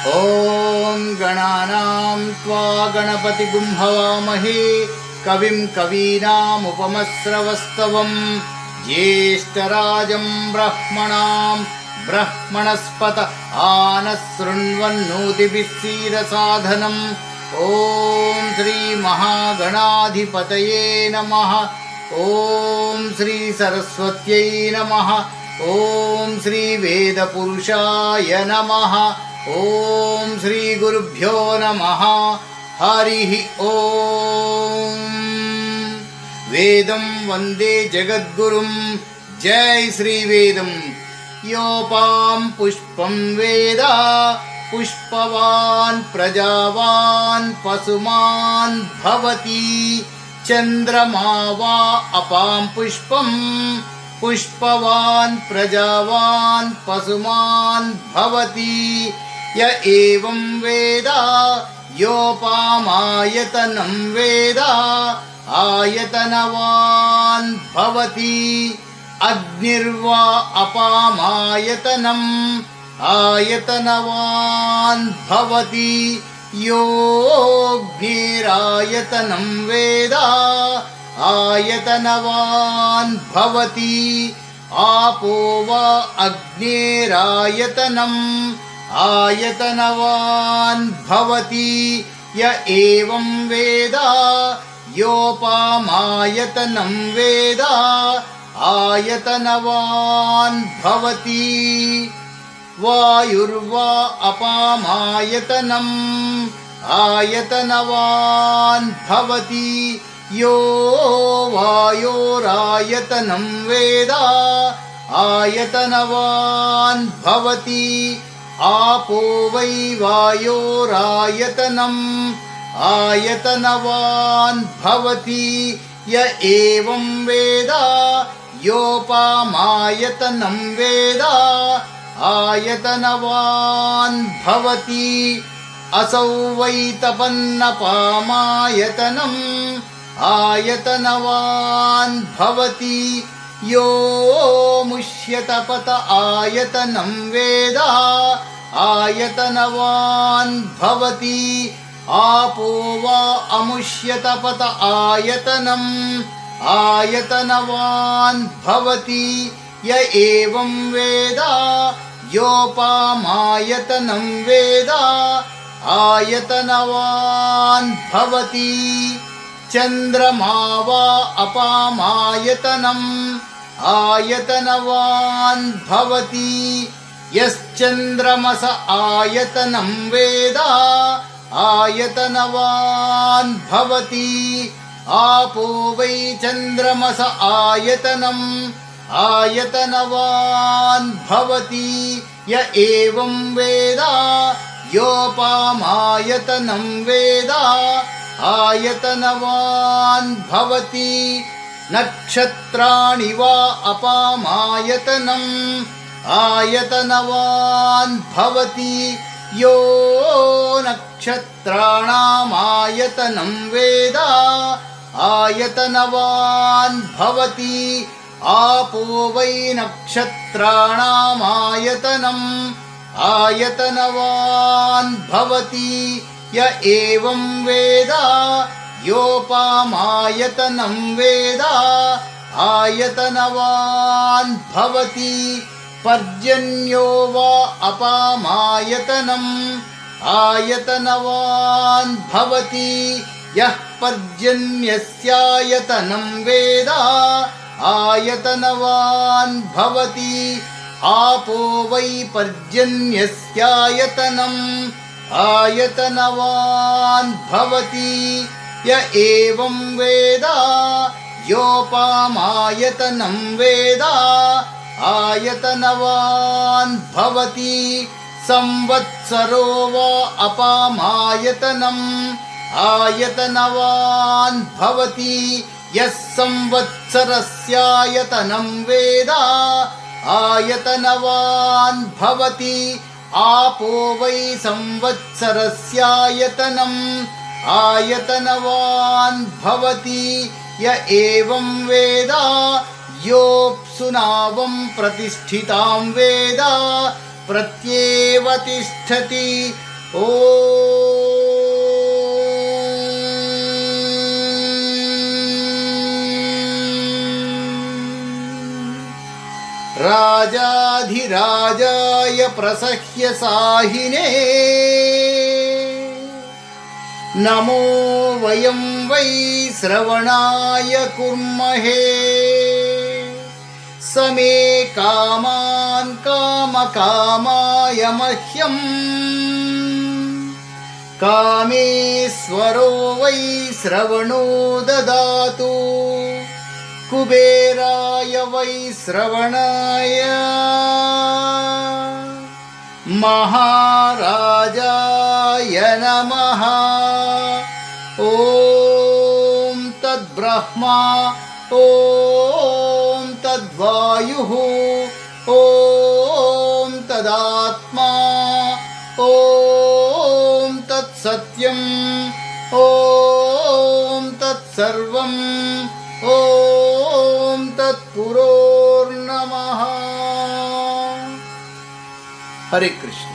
ॐ गणानां त्वा गणपतिगुं हवामहे कविं कवीनामुपमस्रवस्तवं ज्येष्ठराजं ब्रह्मणां ब्रह्मणस्पत आनशृण्वन्नोतिभिः सीदसाधनम्। ॐ श्रीमहागणाधिपतये नमः। ॐ श्री सरस्वत्यै नमः। ॐ श्री वेदपुरुषाय नमः। ॐ श्री गुरुभ्यो नमः। हरिः ॐ। वेदं वन्दे जगद्गुरुं जय श्रीवेदं। योपां पुष्पं वेद पुष्पवान् प्रजावान् पशुमान् भवति। चन्द्रमा वा अपां पुष्पं पुष्पवान् प्रजावान् पशुमान् भवति। य एवं वेद योपामायतनं वेद आयतनवान् भवति। अग्निर्वा अपामायतनम् आयतनवान् भवति। योऽग्निरायतनं वेद आयतनवान् भवति। आपो वा अग्निरायतनम् आयतनवान् भवति। य एवं वेद योपामायतनं वेद आयतनवान् भवति। वायुर्वा अपामायतनम् आयतनवान् भवति। यो वायोरायतनं वेद आयतनवान् भवति। आपो वै वायोरायतनम् आयतनवान् भवति। य एवं वेद योपामायतनं वेद आयतनवान् भवति। असौ वै तपन्नपामायतनम् आयतनवान् भवति। यो मुष्यतपत आयतनं वेद आयतनवान् भवति। आपो वा अमुष्यतपत आयतनम् आयतनवान् भवति। य एवं वेद योपामायतनं वेद आयतनवान् भवति। चन्द्रमा वा अपामायतनम् आयतनवान् भवति। यश्चन्द्रमस आयतनं वेद आयतनवान् भवति। आपो वै चन्द्रमस आयतनम् आयतनवान् भवति। य एवं वेद योपामायतनं वेद आयतनवान् भवति। नक्षत्राणि वा अपामायतनम् आयतनवान् भवति। यो नक्षत्राणामायतनं वेद आयतनवान् भवति। आपो वै नक्षत्राणामायतनम् आयतनवान् भवति। य एवं वेद योपामायतनं वेद आयतनवान् भवति। पर्जन्यो वा अपामायतनम् आयतनवान् भवति। यः पर्जन्यस्यायतनं वेद आयतनवान् भवति। आपो वै पर्जन्यस्यायतनम् आयतनवान् भवति। य एवं वेद योपामायतनं वेद आयतनवान् भवति। संवत्सरो वा अपामायतनम् आयतनवान् भवति। यः संवत्सरस्यायतनं वेद आयतनवान् भवति। आपो वै संवत्सरस्यायतनम् आयतनवान् भवति। य एवं वेद योऽप्सुनावं प्रतिष्ठितां वेद प्रत्येव तिष्ठति। राजाधिराजाय प्रसह्य साहिने नमो वयं वै श्रवणाय कुर्महे समे कामान् कामकामाय मह्यम् कामेश्वरो वै श्रवणो ददातु कुबेराय वै श्रवणाय महाराजाय नमः। ॐ तद्ब्रह्मा ॐ तद्वायुः ॐ तदात्मा ॐ तत्सत्यम् ॐ तत्सर्वम् ॐ तत्पुरोर्नमः। हरे कृष्ण।